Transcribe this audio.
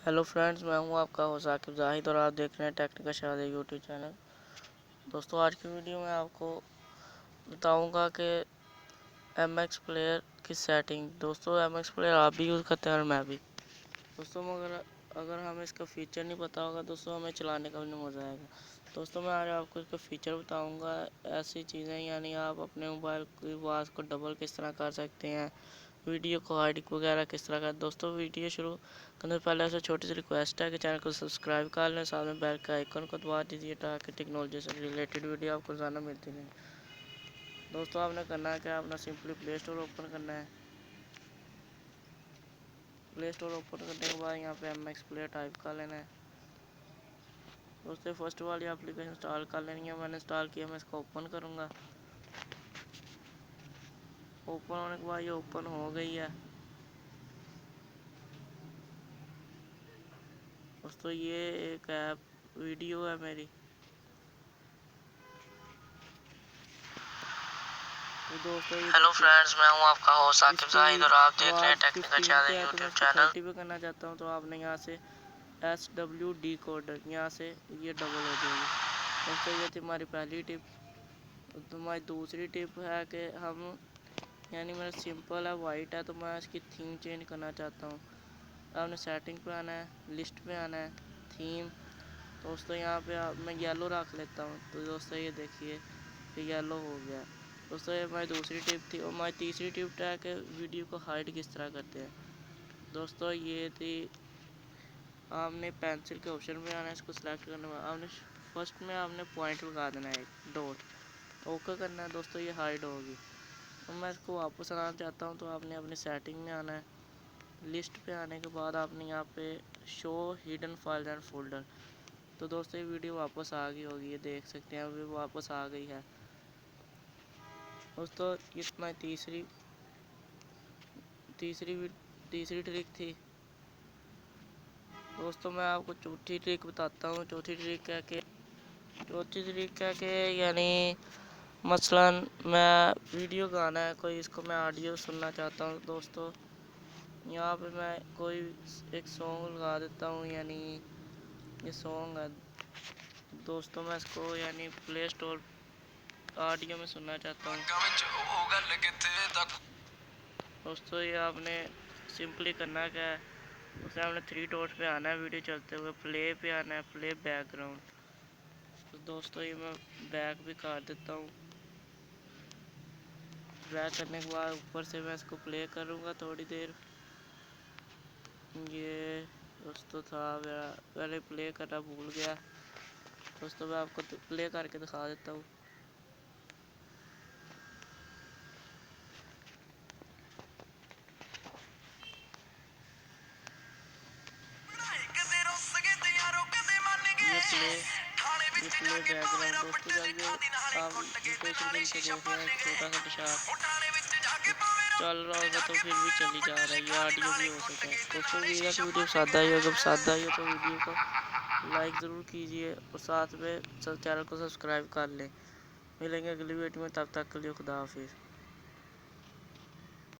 Hello friends, मैं हूं आपका होस्ट साकिब जाहिद और आप देख रहे हैं टेक्निकल शादी यूट्यूब चैनल। दोस्तों, आज की वीडियो में आपको बताऊंगा कि MX प्लेयर की सेटिंग। दोस्तों, MX प्लेयर आप भी यूज़ करते हैं और मैं भी। दोस्तों, अगर हमें इसका फ़ीचर नहीं पता होगा दोस्तों, हमें चलाने का भी नहीं मज़ा आएगा। दोस्तों, मैं आज आपको इसका फ़ीचर बताऊँगा। ऐसी चीज़ें यानी आप अपने मोबाइल की आवाज़ को डबल किस तरह कर सकते हैं, वीडियो को हाइड वगैरह किस तरह का। दोस्तों, वीडियो शुरू करने से पहले ऐसे छोटी सी रिक्वेस्ट है कि चैनल को सब्सक्राइब कर लें, साथ में बेल के आइकन को दबा दीजिए ताकि टेक्नोलॉजी से रिलेटेड वीडियो आपको रोज़ाना मिलती रहे। दोस्तों, आपने करना है क्या, अपना सिंपली प्ले स्टोर ओपन करना है। प्ले स्टोर ओपन करने के बाद यहाँ पे MX प्लेयर टाइप कर लेना है। दोस्तों, फर्स्ट वाली एप्लीकेशन इंस्टॉल कर लेनी है। मैंने इंस्टॉल किया, मैं इसको ओपन करूँगा। ओपन होने के बाद ये ओपन हो गई है। दोस्तों, ये एक ऐप वीडियो है मेरी। तो दोस्तों, हेलो फ्रेंड्स, मैं हूं आपका होस्ट साकिब जाहिद और आप देख रहे हैं टेक्निकल चैनल तो यूट्यूब मैं इसको चैनल। 30 पे करना चाहता हूँ, तो आपने यहाँ से SWD कोड यहाँ से ये डबल हो जाएगी। दोस्तों, ये थी हमारी पहली टिप। तो हमारी दूसरी टिप है कि हम यानी मेरा सिंपल है, वाइट है, तो मैं इसकी थीम चेंज करना चाहता हूँ। आपने सेटिंग पे आना है, लिस्ट पे आना है, थीम। दोस्तों, यहाँ पे मैं येलो रख लेता हूँ। तो दोस्तों, ये देखिए कि येलो हो गया। दोस्तों, ये हमारी दूसरी टिप थी। और हमारी तीसरी टिप है कि वीडियो को हाइड किस तरह करते हैं। दोस्तों, ये थी, आपने पेंसिल के ऑप्शन में आना है, इसको सिलेक्ट करने में आपने फर्स्ट में आपने पॉइंट लगा देना है, एक डॉट ओके करना है। दोस्तों, ये हाइड होगी। तो मैं इसको वापस आना चाहता हूँ, तो आपने अपनी सेटिंग में आना है। लिस्ट पे आने के बाद आपने यहाँ पे show hidden file and folder. तो दोस्तों, ये वीडियो वापस आ गई होगी, ये देख सकते हैं अभी वापस आ गई है। दोस्तों, इतना तीसरी ट्रिक थी। दोस्तों, मैं आपको चौथी ट्रिक बताता हूँ। चौथी ट्रिक है कि यानी मसलन मैं वीडियो गाना है कोई, इसको मैं ऑडियो सुनना चाहता हूँ। दोस्तों, यहाँ पे मैं कोई एक सॉन्ग लगा देता हूँ, यानी ये सॉन्ग है। दोस्तों, मैं इसको यानी प्ले स्टोर ऑडियो में सुनना चाहता हूँ। दोस्तों, ये आपने सिंपली करना क्या है, उसे आपने 3 डॉट पे आना है, वीडियो चलते हुए प्ले पे आना है, प्ले बैकग्राउंड। तो दोस्तों, ये मैं बैक भी कर देता हूँ। बैक करने के बाद ऊपर से मैं इसको प्ले करूँगा थोड़ी देर। ये दोस्तों था मेरा, पहले प्ले करना भूल गया। दोस्तों, मैं आपको प्ले करके दिखा देता हूँ। ये प्ले बैकग्राउंड। दोस्तों, जब ये आप रोटेशन करके देख रहे हैं, छोटा सा निशान चल रहा होगा तो फिर भी चली जा रहा है, ये ऑडियो भी हो सकता है। दोस्तों, वीडियो सादा ही हो, जब सादा ही हो तो वीडियो को लाइक ज़रूर कीजिए और साथ में चैनल को सब्सक्राइब कर लें। मिलेंगे अगली वीडियो में, तब तक के लिए खुदा हाफिज़।